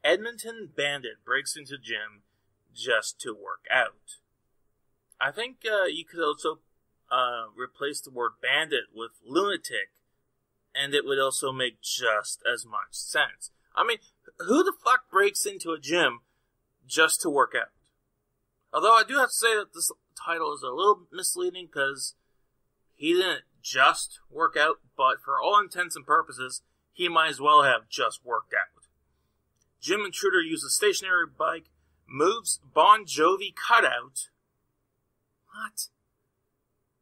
Edmonton bandit breaks into gym just to work out. I think you could also replace the word bandit with lunatic, and it would also make just as much sense. I mean, who the fuck breaks into a gym just to work out? Although I do have to say that this title is a little misleading because he didn't just work out, but for all intents and purposes, he might as well have just worked out. Gym intruder uses a stationary bike, moves Bon Jovi cutout, what?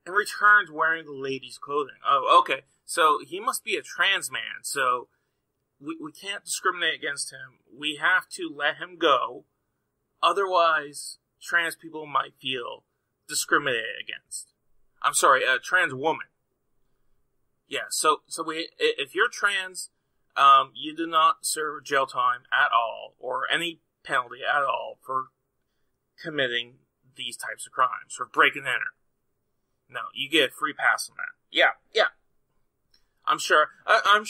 And returns wearing the lady's clothing. Oh, okay. So he must be a trans man, so we can't discriminate against him. We have to let him go. Otherwise, trans people might feel discriminated against. I'm sorry, a trans woman. Yeah, so if you're trans, you do not serve jail time at all, or any penalty at all for committing these types of crimes, for breaking and enter. No, you get a free pass on that. Yeah. I'm sure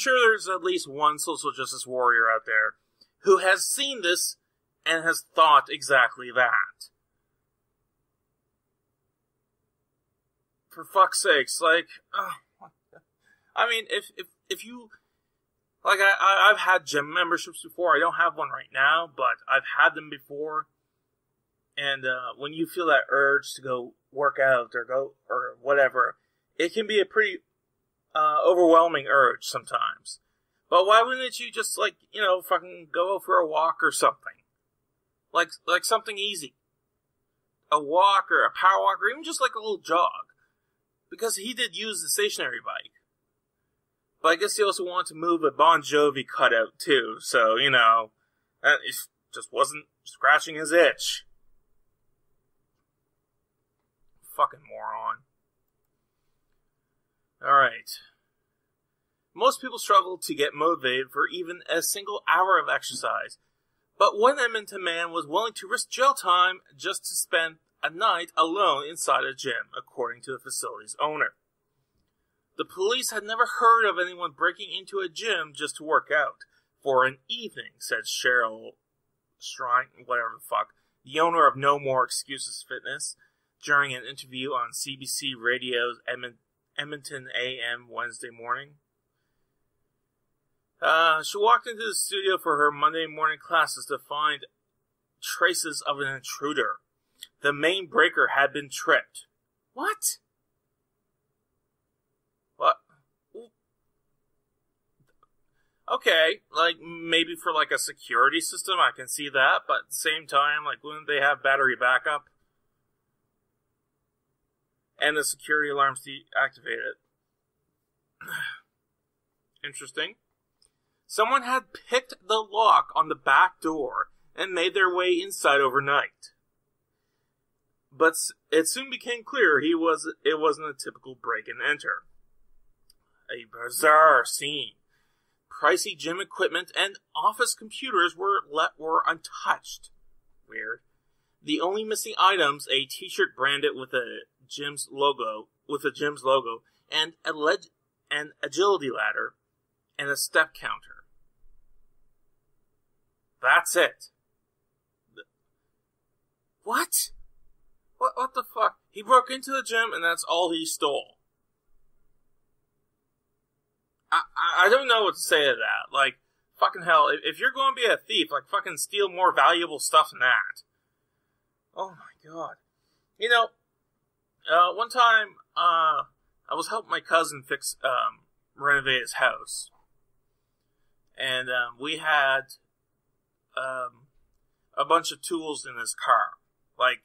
there's at least one social justice warrior out there who has seen this and has thought exactly that. For fuck's sakes, like, I mean, if you, like, I've had gym memberships before. I don't have one right now, but I've had them before. And when you feel that urge to go work out or whatever, it can be a pretty overwhelming urge sometimes. But why wouldn't you just, like, fucking go for a walk or something? Like something easy. A walk or a power walk or even just like a little jog. Because he did use the stationary bike. But I guess he also wanted to move a Bon Jovi cutout too. So, that just wasn't scratching his itch. Fucking moron. Alright. Most people struggle to get motivated for even a single hour of exercise. But one Edmonton man was willing to risk jail time just to spend a night alone inside a gym, according to the facility's owner. The police had never heard of anyone breaking into a gym just to work out for an evening, said Cheryl Shrine, whatever the fuck, the owner of No More Excuses Fitness, during an interview on CBC Radio's Edmonton AM Wednesday morning. She walked into the studio for her Monday morning classes to find traces of an intruder. The main breaker had been tripped. What? What? Okay, like, maybe for, like, a security system, I can see that, but at the same time, like, wouldn't they have battery backup? And the security alarms deactivated. Interesting. Someone had picked the lock on the back door and made their way inside overnight. But it soon became clear it wasn't a typical break and enter. A bizarre scene. Pricey gym equipment and office computers were untouched. Weird. The only missing items, a t-shirt branded with a gym's logo, and an agility ladder, and a step counter. That's it. What? What the fuck? He broke into the gym and that's all he stole. I don't know what to say to that. Like, fucking hell, if you're going to be a thief, like, fucking steal more valuable stuff than that. Oh my god. One time, I was helping my cousin renovate his house. And, we had, a bunch of tools in his car. Like,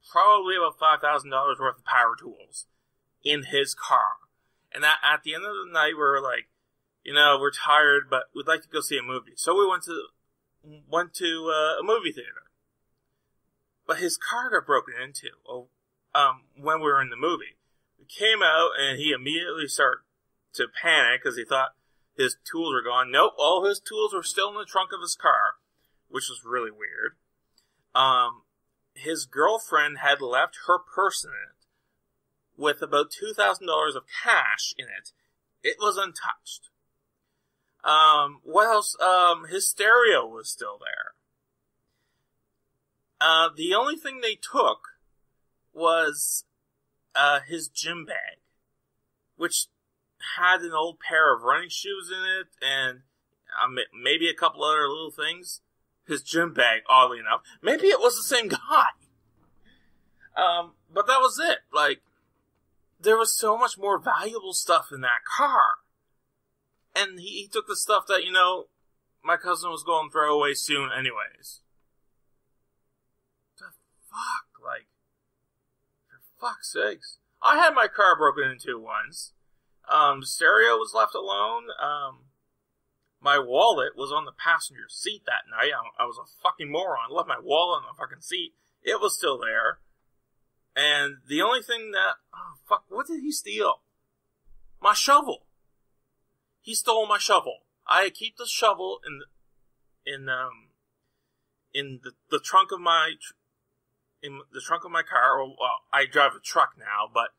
probably about $5,000 worth of power tools in his car. And at the end of the night, we were like, we're tired, but we'd like to go see a movie. So we went to a movie theater. But his car got broken into when we were in the movie. We came out, and he immediately started to panic because he thought his tools were gone. Nope, all his tools were still in the trunk of his car, which was really weird. His girlfriend had left her purse in it with about $2,000 of cash in it. It was untouched. What else? His stereo was still there. The only thing they took was his gym bag, which had an old pair of running shoes in it, and maybe a couple other little things. His gym bag, oddly enough. Maybe it was the same guy. But that was it. Like, there was so much more valuable stuff in that car. And he took the stuff that, my cousin was going to throw away soon anyways. The fuck? Like, for fuck's sakes. I had my car broken into once. The stereo was left alone. My wallet was on the passenger seat that night. I was a fucking moron. Left my wallet on the fucking seat. It was still there. And the only thing that... Oh, fuck. What did he steal? My shovel. He stole my shovel. I keep the shovel in the trunk of my... in the trunk of my car. Well, I drive a truck now, but...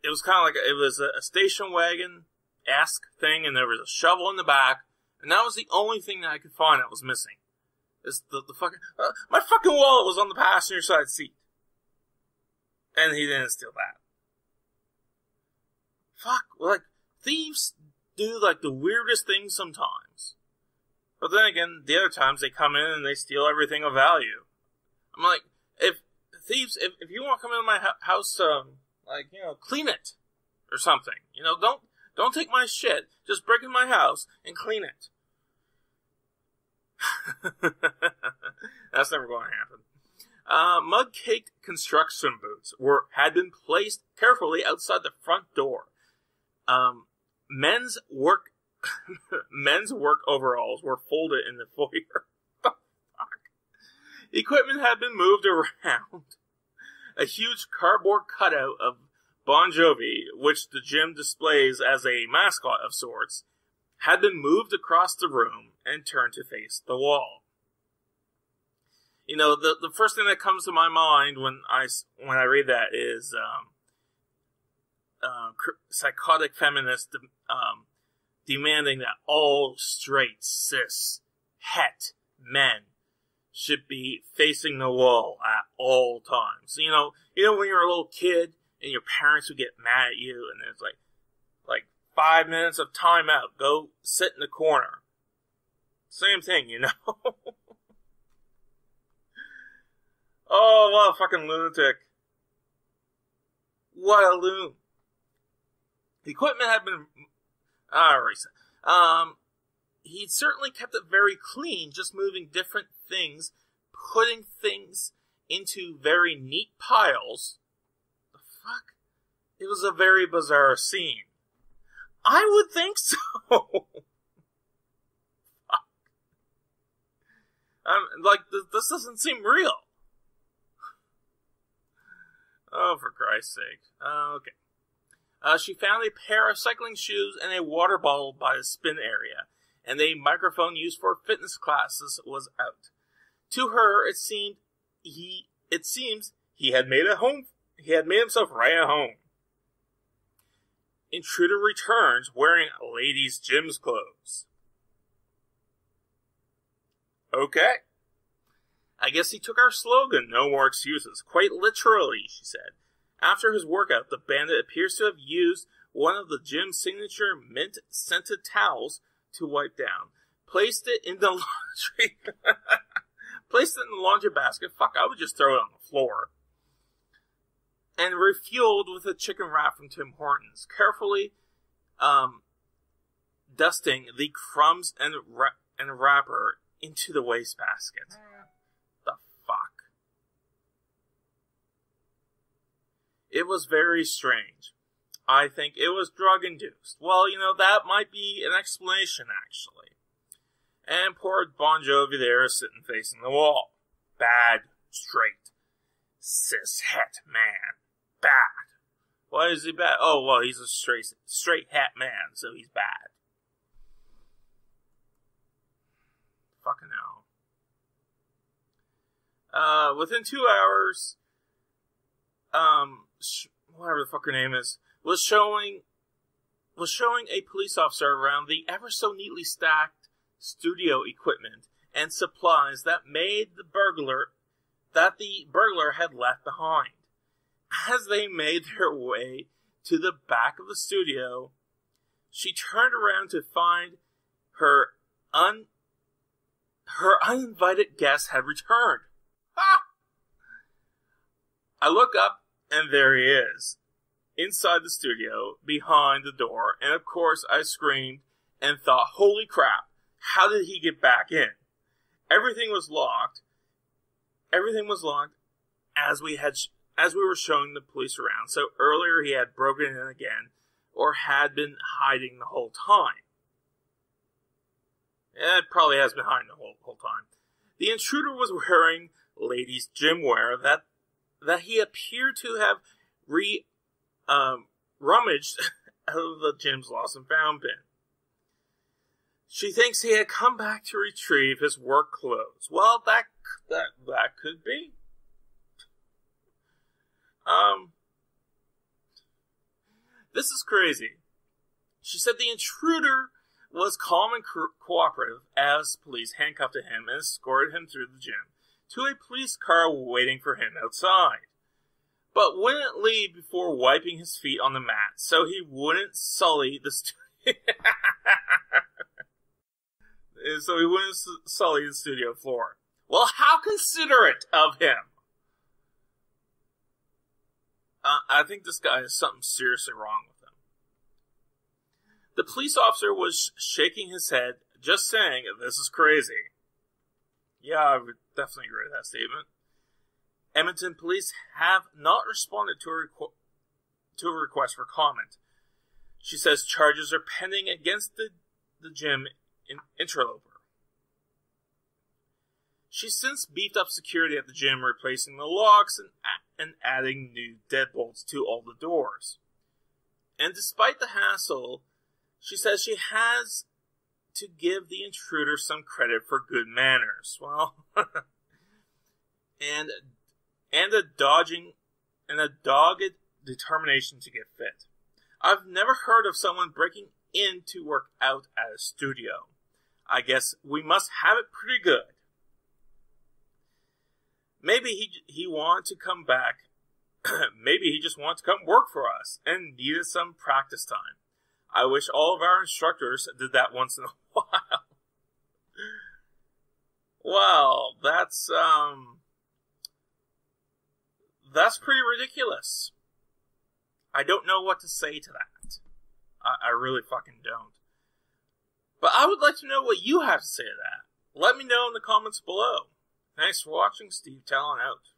it was kind of like... It was a station wagon-esque thing, and there was a shovel in the back. And that was the only thing that I could find that was missing. Is the fucking... my fucking wallet was on the passenger side seat. And he didn't steal that. Fuck. Like, thieves do, like, the weirdest things sometimes. But then again, the other times they come in and they steal everything of value. I'm like, if you want to come into my house, clean it. Or something. Don't take my shit. Just break in my house and clean it. That's never going to happen. Mud-caked construction boots had been placed carefully outside the front door. Men's work overalls were folded in the foyer. What the fuck? Equipment had been moved around. A huge cardboard cutout of Bon Jovi, which the gym displays as a mascot of sorts, had been moved across the room and turned to face the wall. The first thing that comes to my mind when I read that is psychotic feminists demanding that all straight, cis, het men should be facing the wall at all times. When you're a little kid and your parents would get mad at you, and it's like 5 minutes of time out. Go sit in the corner. Same thing, Oh, what a fucking lunatic. What a loon. The equipment had been... He certainly kept it very clean, just moving different things, putting things into very neat piles. The fuck? It was a very bizarre scene. I would think so. This doesn't seem real. Oh, for Christ's sake. Okay. She found a pair of cycling shoes and a water bottle by the spin area, and a microphone used for fitness classes was out. To her, it seems he had made a home. He had made himself right at home. Intruder returns wearing ladies' gym's clothes. Okay. I guess he took our slogan, no more excuses, quite literally, she said. After his workout, the bandit appears to have used one of the gym's signature mint-scented towels to wipe down. Placed it in the laundry... Placed it in the laundry basket. Fuck, I would just throw it on the floor. And refueled with a chicken wrap from Tim Hortons, carefully dusting the crumbs and wrapper into the wastebasket. The fuck? It was very strange. I think it was drug-induced. Well, that might be an explanation, actually. And poor Bon Jovi there is sitting facing the wall. Bad, straight, cis-het man. Bad. Why is he bad? Oh, well, he's a straight hat man, so he's bad. Fucking hell. Within 2 hours, whatever the fuck her name is, was showing was showing a police officer around the ever so neatly stacked studio equipment and supplies that the burglar had left behind. As they made their way to the back of the studio, she turned around to find her uninvited guest had returned. Ha! I look up, and there he is, inside the studio, behind the door, and of course I screamed and thought, holy crap, how did he get back in? Everything was locked as we were showing the police around, so earlier he had broken in again, or had been hiding the whole time. It probably has been hiding the whole time. The intruder was wearing ladies' gym wear that he appeared to have rummaged out of the gym's lost and found bin. She thinks he had come back to retrieve his work clothes. Well, that could be. This is crazy. She said the intruder was calm and cooperative as police handcuffed him and escorted him through the gym to a police car waiting for him outside, but wouldn't leave before wiping his feet on the mat so he wouldn't sully the studio floor. Well, how considerate of him! I think this guy has something seriously wrong with him. The police officer was shaking his head, just saying, this is crazy. Yeah, I would definitely agree with that statement. Edmonton police have not responded to a request for comment. She says charges are pending against the gym interloper. She's since beefed up security at the gym, replacing the locks and adding new deadbolts to all the doors. And despite the hassle, she says she has to give the intruder some credit for good manners. Well, and a dogged determination to get fit. I've never heard of someone breaking in to work out at a studio. I guess we must have it pretty good. Maybe he wanted to come back. Maybe he just wanted to come work for us and needed some practice time. I wish all of our instructors did that once in a while. Well, that's pretty ridiculous. I don't know what to say to that. I really fucking don't. But I would like to know what you have to say to that. Let me know in the comments below. Thanks for watching. Steve Talon out.